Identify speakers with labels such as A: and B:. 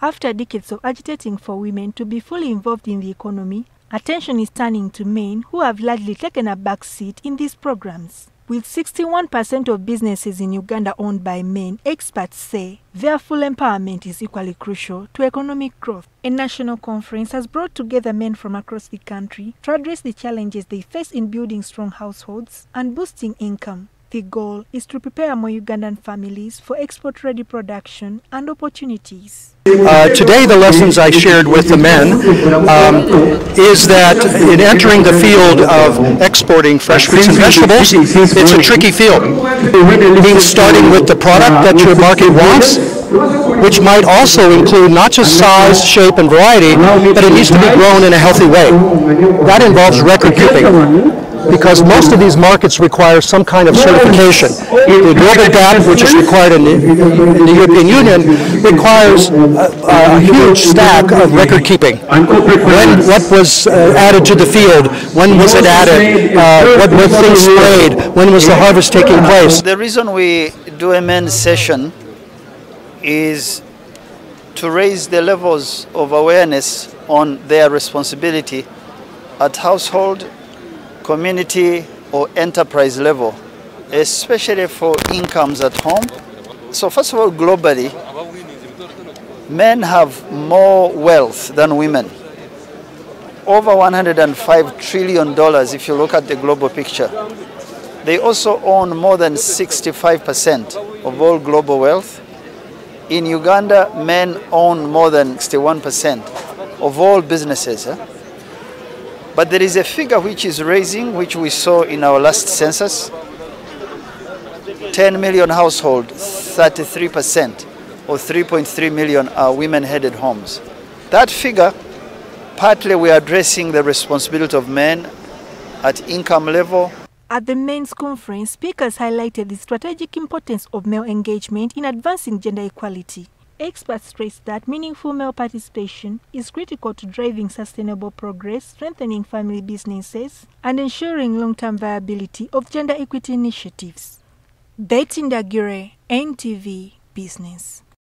A: After decades of agitating for women to be fully involved in the economy, attention is turning to men who have largely taken a back seat in these programs. With 61% of businesses in Uganda owned by men, experts say their full empowerment is equally crucial to economic growth. A national conference has brought together men from across the country to address the challenges they face in building strong households and boosting income. The goal is to prepare more Ugandan families for export-ready production and opportunities.
B: Today the lessons I shared with the men is that in entering the field of exporting fresh fruits and vegetables, it's a tricky field. Means starting with the product that your market wants, which might also include not just size, shape, and variety, but it needs to be grown in a healthy way. That involves record keeping, because most of these markets require some kind of certification. The global GAP, which is required in the European Union, requires a huge stack of record keeping. What was added to the field? When was it added? What were things sprayed? When was the harvest taking place?
C: The reason we do a men's session is to raise the levels of awareness on their responsibility at household, community or enterprise level, especially for incomes at home. So first of all, globally, men have more wealth than women. Over $105 trillion if you look at the global picture. They also own more than 65% of all global wealth. In Uganda, men own more than 61% of all businesses. But there is a figure which is rising, which we saw in our last census. 10 million households, 33% or 3.3 million are women-headed homes. That figure, partly we are addressing the responsibility of men at income level.
A: At the men's conference, speakers highlighted the strategic importance of male engagement in advancing gender equality. Experts stress that meaningful male participation is critical to driving sustainable progress, strengthening family businesses, and ensuring long-term viability of gender equity initiatives. Ndagire, NTV Business.